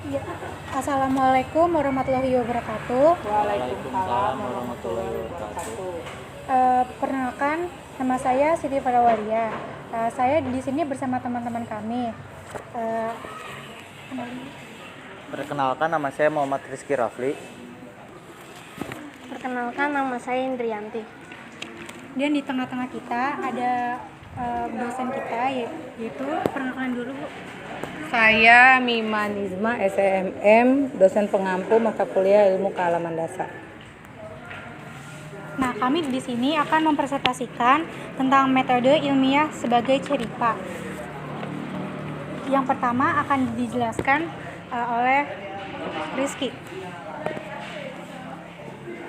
Ya. Assalamualaikum warahmatullahi wabarakatuh. Waalaikumsalam warahmatullahi wabarakatuh. Perkenalkan, nama saya Siti Farawalia. Saya di sini bersama teman-teman kami. Eh, Perkenalkan, nama saya Muhammad Rizky Rafli. Perkenalkan, nama saya Indrianti. dan di tengah-tengah kita ada dosen kita, yaitu perkenalkan dulu, Bu. Saya Mima Nizma, SMM, dosen pengampu mata kuliah Ilmu Kealaman Dasar. Nah, kami di sini akan mempresentasikan tentang metode ilmiah sebagai cerita. Yang pertama akan dijelaskan oleh Rizky.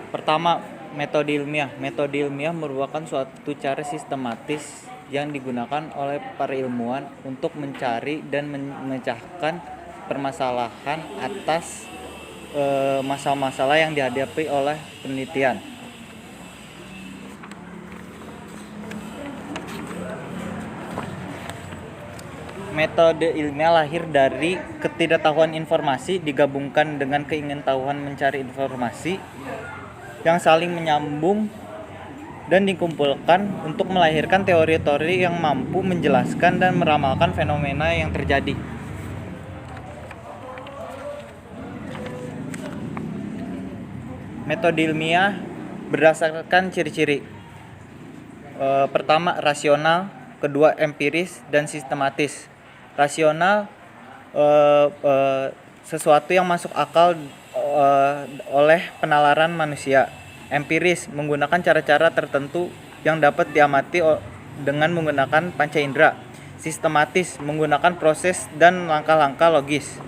Pertama, metode ilmiah. Metode ilmiah merupakan suatu cara sistematis yang digunakan oleh para ilmuwan untuk mencari dan memecahkan permasalahan atas masalah-masalah yang dihadapi oleh penelitian. Metode ilmiah lahir dari ketidaktahuan informasi digabungkan dengan keingintahuan mencari informasi yang saling menyambung dan dikumpulkan untuk melahirkan teori-teori yang mampu menjelaskan dan meramalkan fenomena yang terjadi. Metode ilmiah berdasarkan ciri-ciri. Pertama, rasional, kedua, empiris, dan sistematis. Rasional, sesuatu yang masuk akal oleh penalaran manusia. Empiris, menggunakan cara-cara tertentu yang dapat diamati dengan menggunakan panca indera. Sistematis, menggunakan proses dan langkah-langkah logis.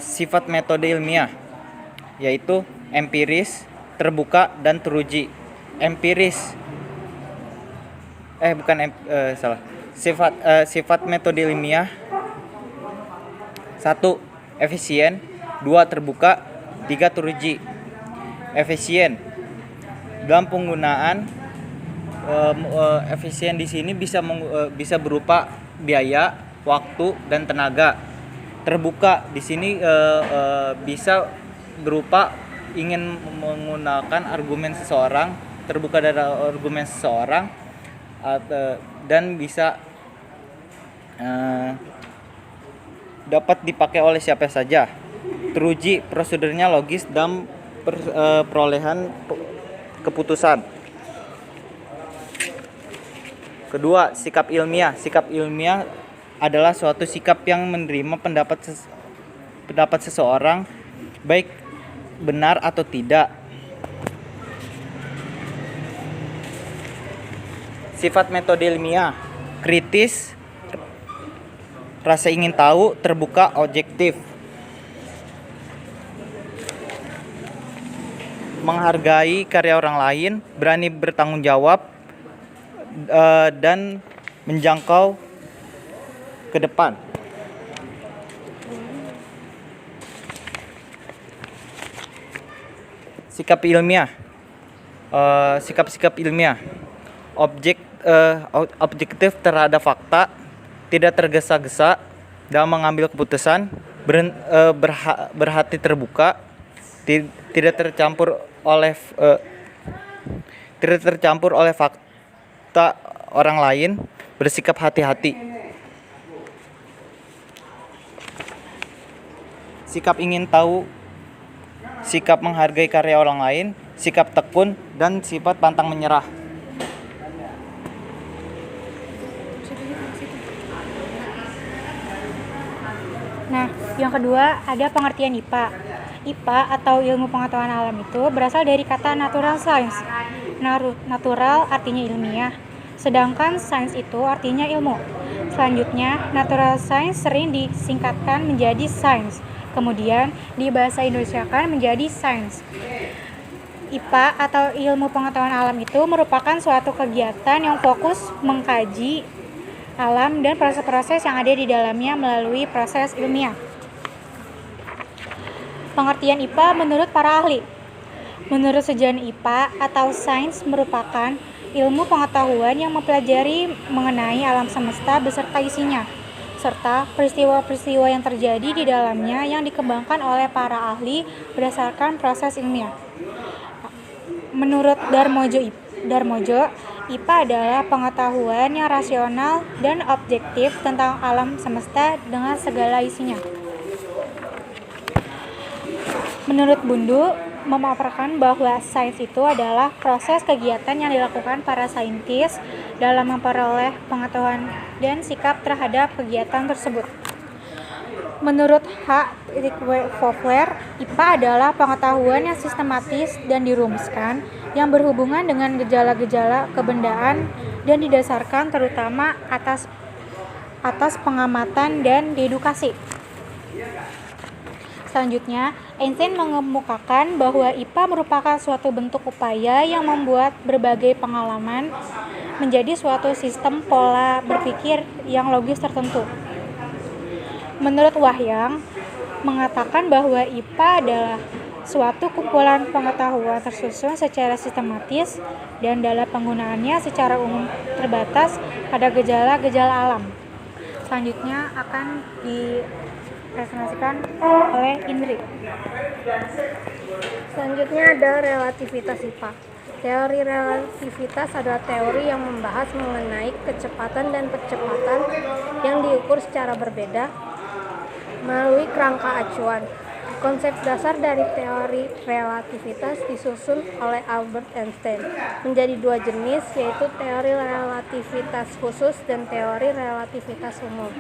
Sifat metode ilmiah yaitu empiris, terbuka, dan teruji. Empiris Sifat metode ilmiah: 1. Efisien, 2. Terbuka, 3. Teruji. Efisien dalam penggunaan efisien di sini bisa berupa biaya, waktu, dan tenaga. Terbuka di sini bisa berupa ingin menggunakan argumen seseorang, terbuka dari argumen seseorang, dan bisa dapat dipakai oleh siapa saja. Teruji, prosedurnya logis dalam perolehan keputusan. Kedua, sikap ilmiah. Sikap ilmiah adalah suatu sikap yang menerima pendapat seseorang, baik benar atau tidak. Sifat metode ilmiah: kritis, rasa ingin tahu, terbuka, objektif. Menghargai karya orang lain, berani bertanggung jawab, dan menjangkau ke depan. Sikap ilmiah. Sikap-sikap ilmiah: objektif terhadap fakta, tidak tergesa-gesa dalam mengambil keputusan, berhati terbuka, tidak tercampur oleh fakta orang lain, bersikap hati-hati. Sikap ingin tahu, sikap menghargai karya orang lain, sikap tekun, dan sifat pantang menyerah. Nah, yang kedua ada pengertian IPA. IPA atau ilmu pengetahuan alam itu berasal dari kata natural science. Natural artinya ilmiah, sedangkan science itu artinya ilmu. Selanjutnya, natural science sering disingkatkan menjadi science. Kemudian dibahasa Indonesiakan menjadi sains. IPA atau ilmu pengetahuan alam itu merupakan suatu kegiatan yang fokus mengkaji alam dan proses-proses yang ada di dalamnya melalui proses ilmiah. Pengertian IPA menurut para ahli. Menurut sejarah IPA atau sains merupakan ilmu pengetahuan yang mempelajari mengenai alam semesta beserta isinya, serta peristiwa-peristiwa yang terjadi di dalamnya yang dikembangkan oleh para ahli berdasarkan proses ilmiah. Menurut Darmojo, IPA adalah pengetahuan yang rasional dan objektif tentang alam semesta dengan segala isinya. Menurut Bundu, memaparkan bahwa sains itu adalah proses kegiatan yang dilakukan para saintis dalam memperoleh pengetahuan dan sikap terhadap kegiatan tersebut. Menurut H. Fowler, IPA adalah pengetahuan yang sistematis dan dirumuskan yang berhubungan dengan gejala-gejala kebendaan dan didasarkan terutama atas pengamatan dan dedukasi. Selanjutnya, Einstein mengemukakan bahwa IPA merupakan suatu bentuk upaya yang membuat berbagai pengalaman menjadi suatu sistem pola berpikir yang logis tertentu. Menurut Wahyang, mengatakan bahwa IPA adalah suatu kumpulan pengetahuan tersusun secara sistematis dan dalam penggunaannya secara umum terbatas pada gejala-gejala alam. Selanjutnya akan dipresentasikan oleh Indri. Selanjutnya ada relativitas IPA. Teori relativitas adalah teori yang membahas mengenai kecepatan dan percepatan yang diukur secara berbeda melalui kerangka acuan. Konsep dasar dari teori relativitas disusun oleh Albert Einstein menjadi dua jenis, yaitu teori relativitas khusus dan teori relativitas umum.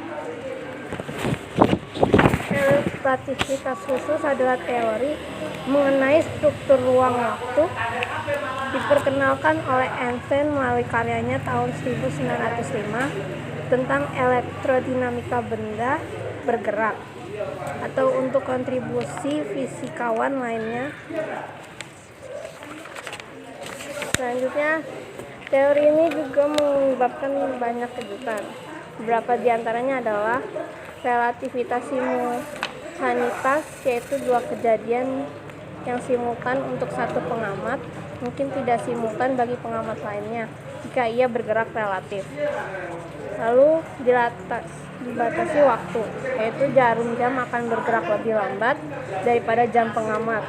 Relativitas khusus adalah teori mengenai struktur ruang waktu, diperkenalkan oleh Einstein melalui karyanya tahun 1905 tentang elektrodinamika benda bergerak, atau untuk kontribusi fisikawan lainnya. Selanjutnya, teori ini juga menyebabkan banyak kejutan. Beberapa di antaranya adalah relativitas simultanitas, yaitu dua kejadian yang simultan untuk satu pengamat mungkin tidak simultan bagi pengamat lainnya jika ia bergerak relatif. Lalu dibatasi waktu, yaitu jarum jam akan bergerak lebih lambat daripada jam pengamat.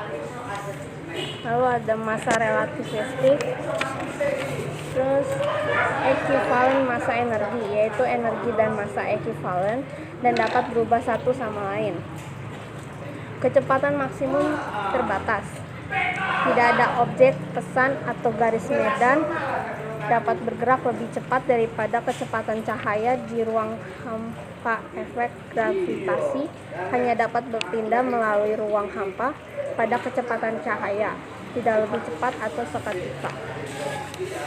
Lalu ada massa relativistik, terus ekivalen massa energi, yaitu energi dan massa ekivalen dan dapat berubah satu sama lain. Kecepatan maksimum terbatas, tidak ada objek, pesan, atau garis medan dapat bergerak lebih cepat daripada kecepatan cahaya di ruang hampa. Efek gravitasi hanya dapat berpindah melalui ruang hampa pada kecepatan cahaya, tidak lebih cepat atau seketika.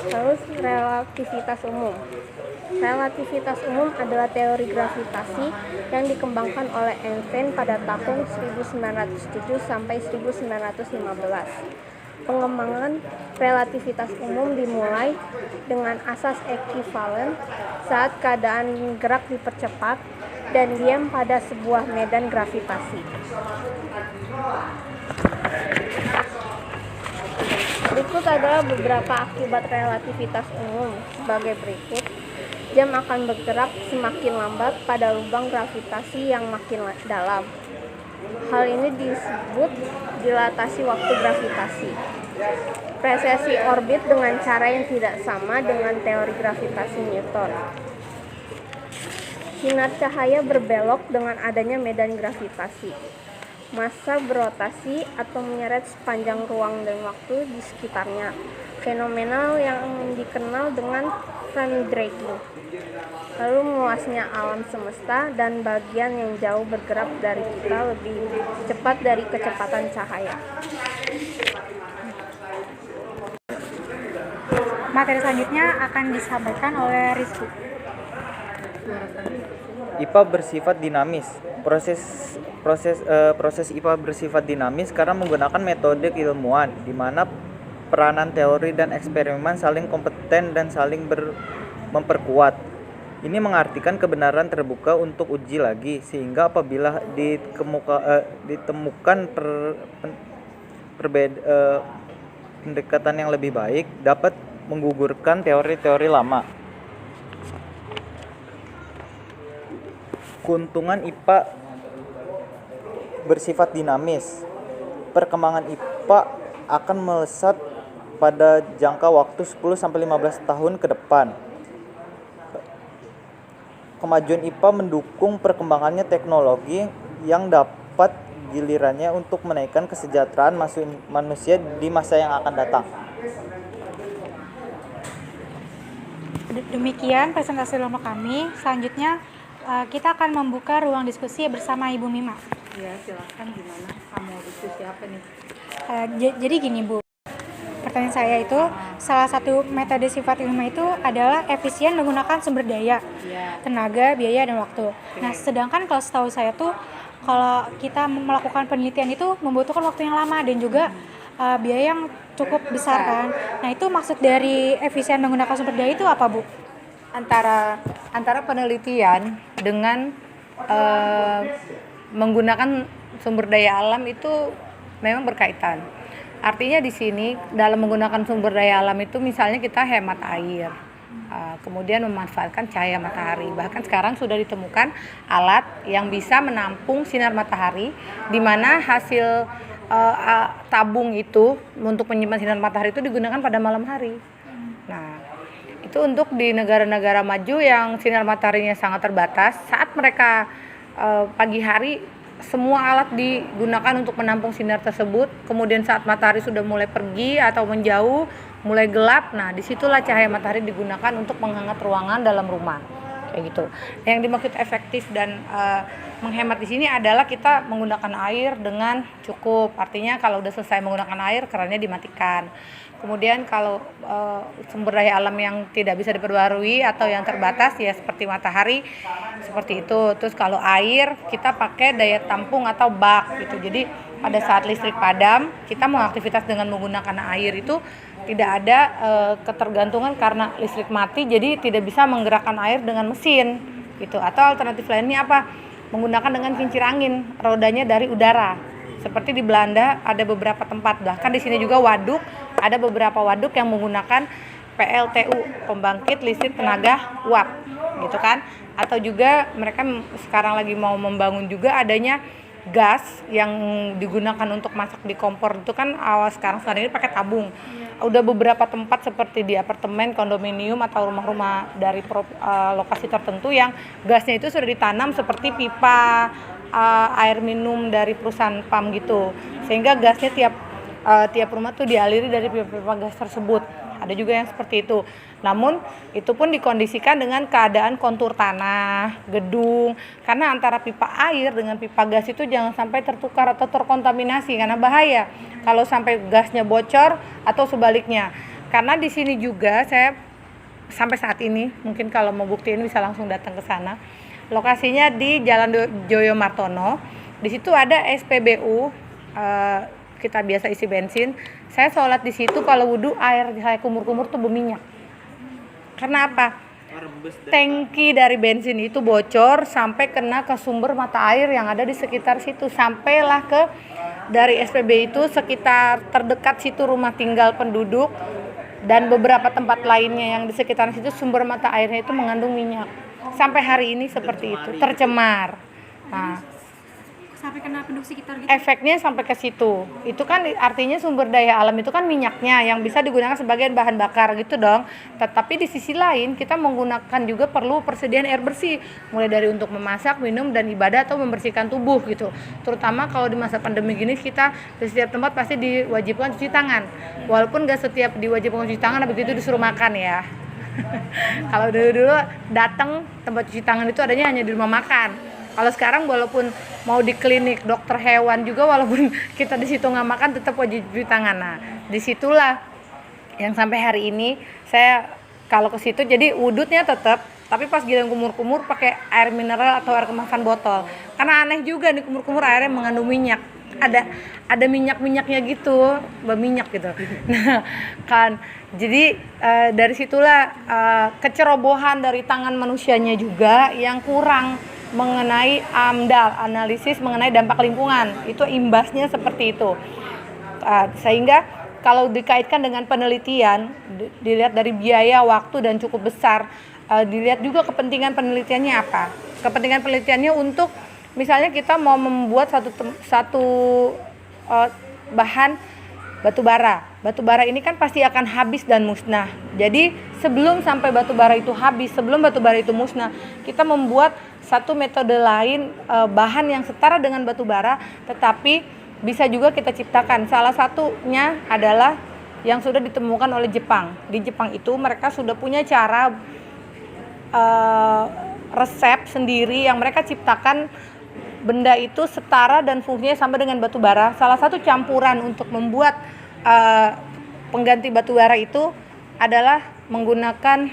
Terus relativitas umum. Relativitas umum adalah teori gravitasi yang dikembangkan oleh Einstein pada tahun 1907 sampai 1915. Pengembangan relativitas umum dimulai dengan asas ekivalen saat keadaan gerak dipercepat dan diam pada sebuah medan gravitasi. Berikut adalah beberapa akibat relativitas umum sebagai berikut. Jam akan bergerak semakin lambat pada lubang gravitasi yang makin dalam. Hal ini disebut dilatasi waktu gravitasi. Presesi orbit dengan cara yang tidak sama dengan teori gravitasi Newton. Sinar cahaya berbelok dengan adanya medan gravitasi. Massa berotasi atau menyeret sepanjang ruang dan waktu di sekitarnya. Fenomena yang dikenal dengan time dragging. Lalu meluasnya alam semesta dan bagian yang jauh bergerak dari kita lebih cepat dari kecepatan cahaya. Materi selanjutnya akan disampaikan oleh Rizky. IPA bersifat dinamis. Proses IPA bersifat dinamis karena menggunakan metode ilmuwan di mana peranan teori dan eksperimen saling kompeten dan saling memperkuat. Ini mengartikan kebenaran terbuka untuk uji lagi, sehingga apabila ditemukan pendekatan yang lebih baik dapat menggugurkan teori-teori lama. Keuntungan IPA bersifat dinamis. Perkembangan IPA akan melesat pada jangka waktu 10-15 tahun ke depan. Kemajuan IPA mendukung perkembangannya teknologi yang dapat gilirannya untuk menaikkan kesejahteraan manusia di masa yang akan datang. Demikian presentasi kelompok kami. Selanjutnya kita akan membuka ruang diskusi bersama Ibu Mima. Ya, silakan, gimana kamu diskusi apa nih? Jadi gini Bu, pertanyaan saya itu salah satu metode sifat ilmiah itu adalah efisien menggunakan sumber daya, tenaga, biaya, dan waktu. Nah, sedangkan kalau setahu saya tuh kalau kita melakukan penelitian itu membutuhkan waktu yang lama dan juga biaya yang cukup besar kan. Nah, itu maksud dari efisien menggunakan sumber daya itu apa Bu? Antara penelitian dengan menggunakan sumber daya alam itu memang berkaitan. Artinya di sini dalam menggunakan sumber daya alam itu misalnya kita hemat air, kemudian memanfaatkan cahaya matahari. Bahkan sekarang sudah ditemukan alat yang bisa menampung sinar matahari, di mana hasil tabung itu untuk menyimpan sinar matahari itu digunakan pada malam hari. Nah, itu untuk di negara-negara maju yang sinar mataharinya sangat terbatas, saat mereka pagi hari semua alat digunakan untuk menampung sinar tersebut. Kemudian saat matahari sudah mulai pergi atau menjauh, mulai gelap, nah disitulah cahaya matahari digunakan untuk menghangat ruangan dalam rumah, kayak gitu. Yang dimaksud efektif dan menghemat di sini adalah kita menggunakan air dengan cukup. Artinya kalau udah selesai menggunakan air, kerannya dimatikan. Kemudian kalau sumber daya alam yang tidak bisa diperbarui atau yang terbatas ya seperti matahari, seperti itu. Terus kalau air kita pakai daya tampung atau bak gitu. Jadi pada saat listrik padam, kita mau aktivitas dengan menggunakan air itu tidak ada ketergantungan karena listrik mati, jadi tidak bisa menggerakkan air dengan mesin gitu. Atau alternatif lainnya apa? Menggunakan dengan kincir angin, rodanya dari udara. Seperti di Belanda ada beberapa tempat, bahkan di sini juga waduk, ada beberapa waduk yang menggunakan PLTU, pembangkit listrik tenaga uap, gitu kan? Atau juga mereka sekarang lagi mau membangun juga adanya gas yang digunakan untuk masak di kompor itu kan sekarang ini pakai tabung. Udah beberapa tempat seperti di apartemen, kondominium atau rumah-rumah dari lokasi tertentu yang gasnya itu sudah ditanam seperti pipa air minum dari perusahaan PAM gitu, sehingga gasnya tiap rumah tuh dialiri dari pipa-pipa gas tersebut. Ada juga yang seperti itu. Namun itu pun dikondisikan dengan keadaan kontur tanah, gedung, karena antara pipa air dengan pipa gas itu jangan sampai tertukar atau terkontaminasi karena bahaya kalau sampai gasnya bocor atau sebaliknya. Karena di sini juga saya sampai saat ini mungkin kalau mau buktiin bisa langsung datang ke sana. Lokasinya di Jalan Joyo Martono. Di situ ada SPBU, kita biasa isi bensin. Saya sholat di situ, kalau wudhu air saya kumur-kumur tuh berminyak. Karena apa? Tangki dari bensin itu bocor sampai kena ke sumber mata air yang ada di sekitar situ. Sampailah ke dari SPB itu sekitar terdekat situ rumah tinggal penduduk dan beberapa tempat lainnya yang di sekitar situ sumber mata airnya itu mengandung minyak. Sampai hari ini seperti itu, tercemar. Nah, Sampai kena penduduk sekitar gitu. efeknya sampai ke situ. Itu kan artinya sumber daya alam itu kan minyaknya yang bisa digunakan sebagai bahan bakar gitu dong. Tetapi di sisi lain kita menggunakan juga perlu persediaan air bersih, mulai dari untuk memasak, minum, dan ibadah atau membersihkan tubuh gitu. Terutama kalau di masa pandemi gini kita di setiap tempat pasti diwajibkan cuci tangan. Walaupun gak setiap diwajibkan cuci tangan habis itu disuruh makan ya. Kalau dulu datang tempat cuci tangan itu adanya hanya di rumah makan. Kalau sekarang walaupun mau di klinik dokter hewan juga, walaupun kita di situ nggak makan tetap wajib cuci tangan. Nah, disitulah yang sampai hari ini saya kalau ke situ jadi wudhunya tetap, tapi pas giliran kumur-kumur pakai air mineral atau air kemasan botol. Karena aneh juga nih kumur-kumur airnya mengandung minyak. Ada minyak-minyaknya gitu, berminyak gitu. Nah, kan jadi dari situlah kecerobohan dari tangan manusianya juga yang kurang mengenai AMDAL, analisis mengenai dampak lingkungan. Itu imbasnya seperti itu. Sehingga kalau dikaitkan dengan penelitian, dilihat dari biaya, waktu dan cukup besar. Dilihat juga kepentingan penelitiannya apa. Kepentingan penelitiannya untuk misalnya kita mau membuat satu bahan batu bara. Batu bara ini kan pasti akan habis dan musnah. Jadi sebelum sampai batu bara itu habis, sebelum batu bara itu musnah, kita membuat satu metode lain, bahan yang setara dengan batu bara, tetapi bisa juga kita ciptakan. Salah satunya adalah yang sudah ditemukan oleh Jepang. Di Jepang itu mereka sudah punya cara resep sendiri yang mereka ciptakan, benda itu setara dan fungsinya sama dengan batu bara. Salah satu campuran untuk membuat pengganti batu bara itu adalah menggunakan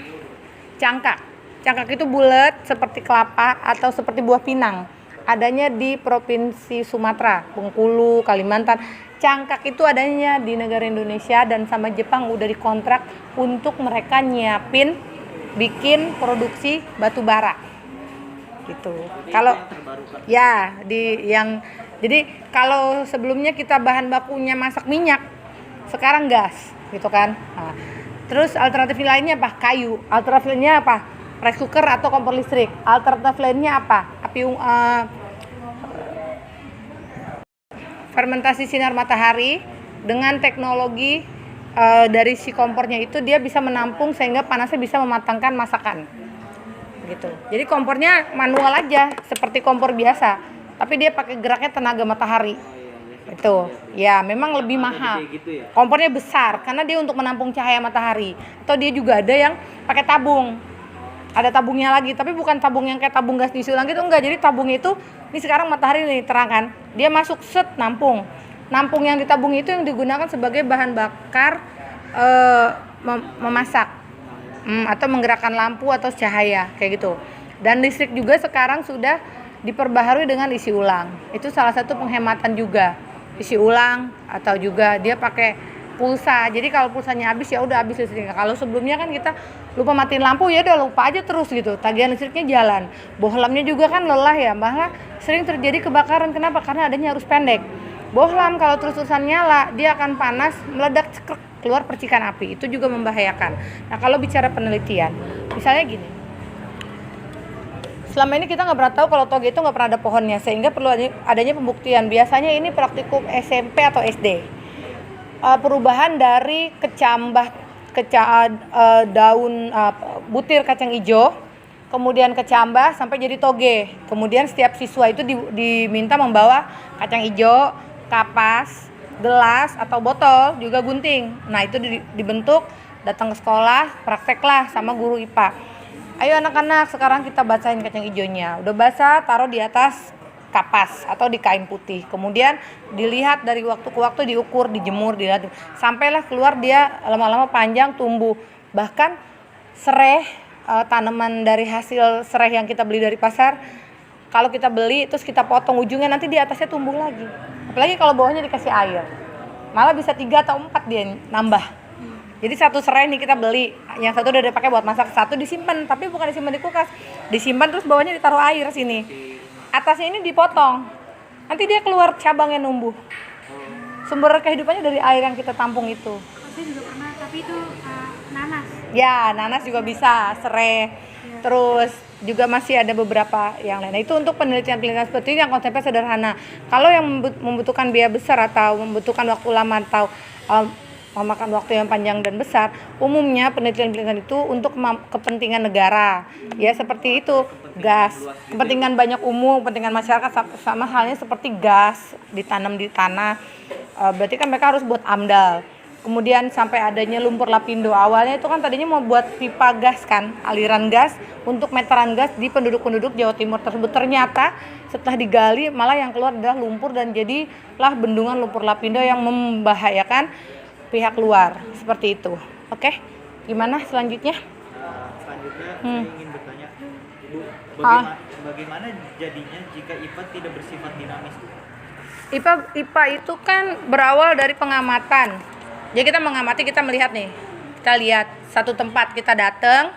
cangkak. Cangkak itu bulat seperti kelapa atau seperti buah pinang. Adanya di Provinsi Sumatera, Bengkulu, Kalimantan. Cangkak itu adanya di negara Indonesia dan sama Jepang udah dikontrak untuk mereka nyiapin bikin produksi batu bara gitu. Kalau ya jadi kalau sebelumnya kita bahan bakunya masak minyak, sekarang gas gitu kan. Nah, terus alternatif lainnya apa? Kayu. Alternatifnya apa? Rice cooker atau kompor listrik. Alternatif lainnya apa? Fermentasi sinar matahari dengan teknologi dari si kompornya itu dia bisa menampung sehingga panasnya bisa mematangkan masakan gitu. Jadi kompornya manual aja seperti kompor biasa, tapi dia pakai geraknya tenaga matahari. Itu ya memang lebih mahal. Kompornya besar karena dia untuk menampung cahaya matahari. Atau dia juga ada yang pakai tabung. Ada tabungnya lagi, tapi bukan tabung yang kayak tabung gas diisi ulang gitu, enggak. Jadi tabungnya itu ini sekarang matahari nih terang kan. Dia masuk set nampung. Nampung yang ditabung itu yang digunakan sebagai bahan bakar memasak atau menggerakkan lampu atau cahaya kayak gitu. Dan listrik juga sekarang sudah diperbaharui dengan isi ulang. Itu salah satu penghematan juga. Isi ulang atau juga dia pakai pulsa. Jadi kalau pulsanya habis ya udah habis listriknya. Kalau sebelumnya kan kita lupa matiin lampu ya udah lupa aja terus gitu. Tagihan listriknya jalan. Bohlamnya juga kan lelah ya. Malah sering terjadi kebakaran. Kenapa? Karena adanya arus pendek. Bohlam kalau terus-terusan nyala, dia akan panas, meledak, cekrek, keluar percikan api. Itu juga membahayakan. Nah, kalau bicara penelitian, misalnya gini. Selama ini kita nggak pernah tahu kalau toge itu nggak pernah ada pohonnya, sehingga perlu adanya pembuktian. Biasanya ini praktikum SMP atau SD. Perubahan dari daun butir kacang hijau, kemudian kecambah sampai jadi toge. Kemudian setiap siswa itu diminta membawa kacang hijau, kapas, gelas atau botol, juga gunting. Nah, itu dibentuk, datang ke sekolah, prakteklah sama guru IPA. Ayo anak-anak, sekarang kita basahin kacang hijaunya. Udah basah, taruh di atas kapas atau di kain putih. Kemudian dilihat dari waktu ke waktu, diukur, dijemur, dilihat sampailah keluar dia lama-lama panjang, tumbuh. Bahkan serai, tanaman dari hasil serai yang kita beli dari pasar, kalau kita beli terus kita potong ujungnya, nanti di atasnya tumbuh lagi. Apalagi kalau bawahnya dikasih air, malah bisa 3 atau 4 dia nambah. Jadi satu serai nih kita beli, yang satu udah dipakai buat masak, satu disimpan, tapi bukan disimpan di kulkas, disimpan terus bawahnya ditaruh air sini, atasnya ini dipotong, nanti dia keluar cabangnya numbuh. Sumber kehidupannya dari air yang kita tampung itu. Saya juga pernah, tapi itu nanas. Ya, nanas juga bisa, serai. Terus juga masih ada beberapa yang lain. Nah, itu untuk penelitian-penelitian seperti ini yang konsepnya sederhana. Kalau yang membutuhkan biaya besar atau membutuhkan waktu lama atau memakan waktu yang panjang dan besar, umumnya penelitian-penelitian itu untuk kepentingan negara. Ya, seperti itu. Gas, kepentingan banyak umum, kepentingan masyarakat, sama halnya seperti gas ditanam di tanah. Berarti kan mereka harus buat AMDAL. Kemudian sampai adanya lumpur lapindo. Awalnya itu kan tadinya mau buat pipa gas kan, aliran gas untuk meteran gas di penduduk-penduduk Jawa Timur tersebut. Ternyata setelah digali malah yang keluar adalah lumpur dan jadilah bendungan lumpur lapindo yang membahayakan pihak luar. Seperti itu. Oke, gimana selanjutnya? Selanjutnya saya ingin bertanya, Bu, bagaimana jadinya jika IPA tidak bersifat dinamis? IPA itu kan berawal dari pengamatan. Jadi kita mengamati, kita melihat nih, kita lihat satu tempat, kita datang,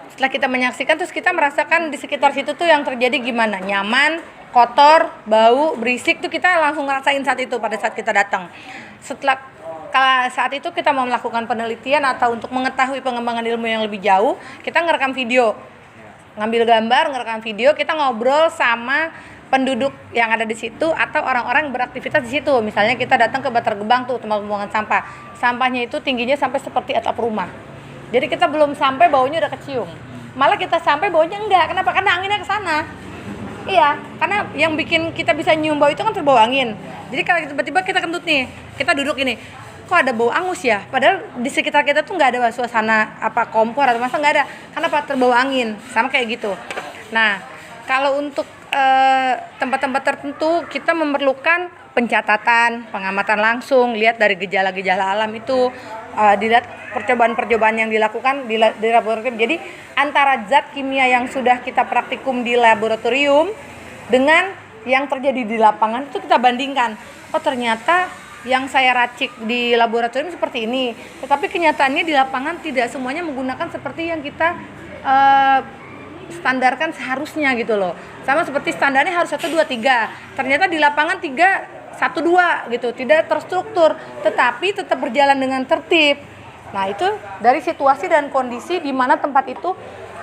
setelah kita menyaksikan terus kita merasakan di sekitar situ tuh yang terjadi gimana, nyaman, kotor, bau, berisik tuh kita langsung ngerasain saat itu pada saat kita datang. Setelah kalau saat itu kita mau melakukan penelitian atau untuk mengetahui pengembangan ilmu yang lebih jauh, kita ngerekam video, ngambil gambar, ngerekam video, kita ngobrol sama penduduk yang ada di situ atau orang-orang yang beraktivitas di situ. Misalnya kita datang ke Bantar Gebang tuh, tempat pembuangan sampah. Sampahnya itu tingginya sampai seperti atap rumah. Jadi kita belum sampai baunya udah kecium. Malah kita sampai baunya enggak. Kenapa? Karena anginnya ke sana. Iya, karena yang bikin kita bisa nyium bau itu kan terbawa angin. Jadi kalau tiba-tiba kita kentut nih, kita duduk ini, kok ada bau angus ya? Padahal di sekitar kita tuh nggak ada suasana apa kompor atau masa nggak ada. Kenapa? Terbawa angin, sama kayak gitu. Nah, kalau untuk tempat-tempat tertentu kita memerlukan pencatatan, pengamatan langsung, lihat dari gejala-gejala alam itu, dilihat percobaan-percobaan yang dilakukan di laboratorium. Jadi antara zat kimia yang sudah kita praktikum di laboratorium dengan yang terjadi di lapangan itu kita bandingkan. Oh ternyata yang saya racik di laboratorium seperti ini, tetapi kenyataannya di lapangan tidak semuanya menggunakan seperti yang kita standarkan seharusnya gitu loh. Sama seperti standarnya harus 1, 2, 3. Ternyata di lapangan 3, 1, 2 gitu. Tidak terstruktur, tetapi tetap berjalan dengan tertib. Nah, itu dari situasi dan kondisi di mana tempat itu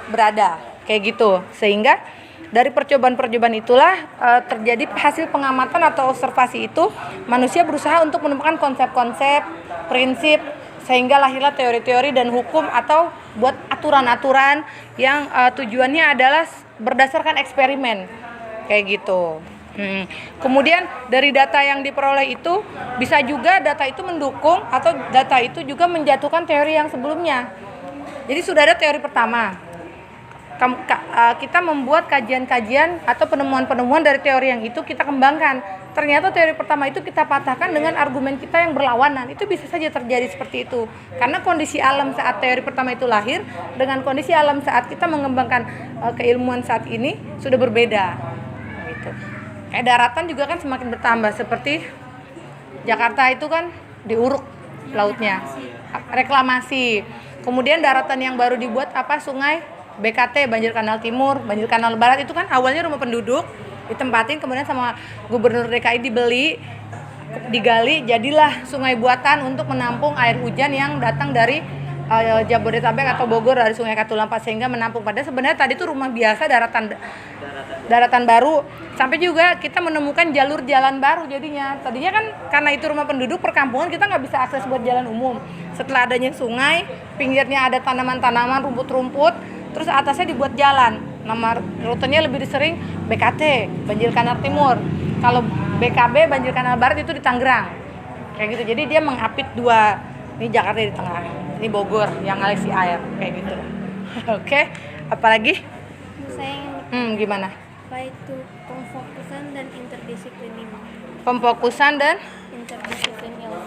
berada. Kayak gitu. Sehingga dari percobaan-percobaan itulah terjadi hasil pengamatan atau observasi itu, manusia berusaha untuk menemukan konsep-konsep, prinsip, sehingga lahirlah teori-teori dan hukum atau buat aturan-aturan yang tujuannya adalah berdasarkan eksperimen kayak gitu. Kemudian dari data yang diperoleh itu bisa juga data itu mendukung atau data itu juga menjatuhkan teori yang sebelumnya. Jadi sudah ada teori pertama, kita membuat kajian-kajian atau penemuan-penemuan dari teori yang itu kita kembangkan. Ternyata teori pertama itu kita patahkan dengan argumen kita yang berlawanan. Itu bisa saja terjadi seperti itu. Karena kondisi alam saat teori pertama itu lahir dengan kondisi alam saat kita mengembangkan keilmuan saat ini sudah berbeda. Gitu. Kayak daratan juga kan semakin bertambah. Seperti Jakarta itu kan diuruk lautnya, reklamasi. Kemudian daratan yang baru dibuat apa? Sungai BKT, Banjir Kanal Timur, Banjir Kanal Barat itu kan awalnya rumah penduduk ditempatin, kemudian sama Gubernur DKI digali, jadilah sungai buatan untuk menampung air hujan yang datang dari Jabodetabek atau Bogor dari Sungai Katulampa, sehingga menampung. Padahal sebenarnya tadi itu rumah biasa, daratan baru. Sampai juga kita menemukan jalur jalan baru jadinya. Tadinya kan karena itu rumah penduduk perkampungan, kita nggak bisa akses buat jalan umum. Setelah adanya sungai, pinggirnya ada tanaman-tanaman, rumput-rumput, terus atasnya dibuat jalan. Nama rutenya lebih sering BKT, Banjir Kanal Timur. Kalau BKB, Banjir Kanal Barat itu di Tangerang. Kayak gitu. Jadi dia mengapit dua. Ini Jakarta di tengah, ini Bogor yang ngalisi air kayak gitu. Oke, apalagi? Saya ingin Gimana? apa itu pemfokusan dan interdisiplin ilmu. Pemfokusan dan Interdisiplin ilmu.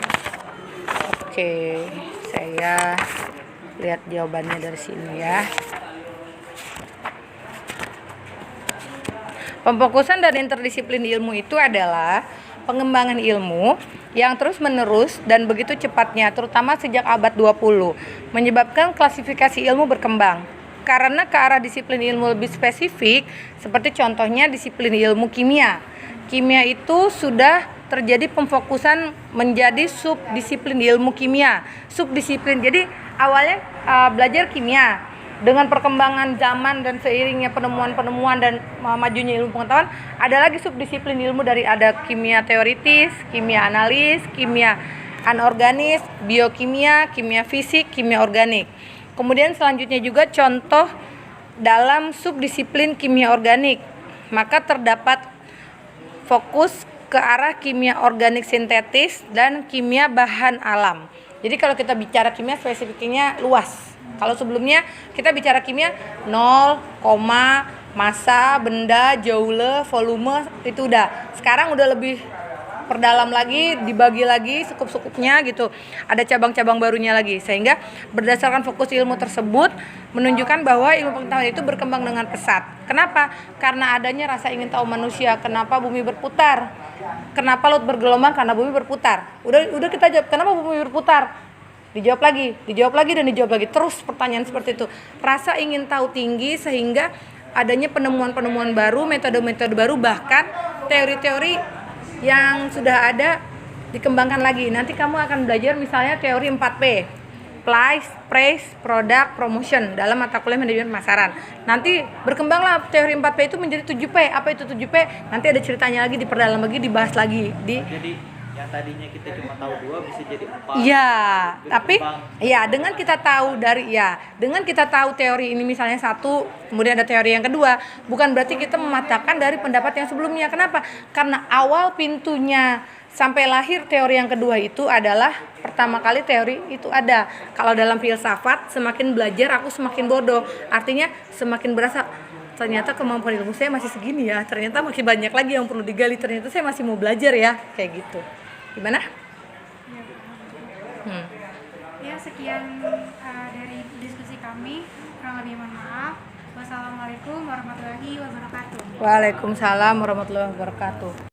Oke, saya lihat jawabannya dari sini ya. Pemfokusan dan interdisiplin ilmu itu adalah pengembangan ilmu yang terus-menerus dan begitu cepatnya, terutama sejak abad 20, menyebabkan klasifikasi ilmu berkembang. Karena ke arah disiplin ilmu lebih spesifik, seperti contohnya disiplin ilmu kimia. Kimia itu sudah terjadi pemfokusan menjadi subdisiplin ilmu kimia. Subdisiplin, jadi awalnya belajar kimia. Dengan perkembangan zaman dan seiringnya penemuan-penemuan dan majunya ilmu pengetahuan, ada lagi subdisiplin ilmu dari ada kimia teoritis, kimia analis, kimia anorganis, biokimia, kimia fisik, kimia organik. Kemudian selanjutnya juga contoh dalam subdisiplin kimia organik, maka terdapat fokus ke arah kimia organik sintetis dan kimia bahan alam. Jadi kalau kita bicara kimia spesifiknya luas. Kalau sebelumnya kita bicara kimia 0, massa, benda, joule, volume, itu udah. Sekarang udah lebih perdalam lagi, dibagi lagi sekup-sekupnya gitu. Ada cabang-cabang barunya lagi. Sehingga berdasarkan fokus ilmu tersebut menunjukkan bahwa ilmu pengetahuan itu berkembang dengan pesat. Kenapa? Karena adanya rasa ingin tahu manusia. Kenapa bumi berputar? Kenapa laut bergelombang? Karena bumi berputar. Udah kita jawab, kenapa bumi berputar? Dijawab lagi, dan dijawab lagi. Terus pertanyaan seperti itu. Rasa ingin tahu tinggi sehingga adanya penemuan-penemuan baru, metode-metode baru, bahkan teori-teori yang sudah ada dikembangkan lagi. Nanti kamu akan belajar misalnya teori 4P. Price, product, promotion dalam mata kuliah manajemen pemasaran. Nanti berkembanglah teori 4P itu menjadi 7P. Apa itu 7P? Nanti ada ceritanya lagi, diperdalam lagi, dibahas lagi. Jadi yang tadinya kita cuma tahu 2 bisa jadi 4. Iya, tapi ya dengan kita tahu teori ini misalnya 1, kemudian ada teori yang kedua, bukan berarti kita mematahkan dari pendapat yang sebelumnya. Kenapa? Karena awal pintunya sampai lahir teori yang kedua itu adalah pertama kali teori itu ada. Kalau dalam filsafat, semakin belajar aku semakin bodoh. Artinya semakin berasa ternyata kemampuan ilmu saya masih segini ya. Ternyata masih banyak lagi yang perlu digali. Ternyata saya masih mau belajar ya, kayak gitu. Gimana? Ya, sekian dari diskusi kami. Kurang lebih mohon maaf. Wassalamualaikum warahmatullahi wabarakatuh. Waalaikumsalam warahmatullahi wabarakatuh.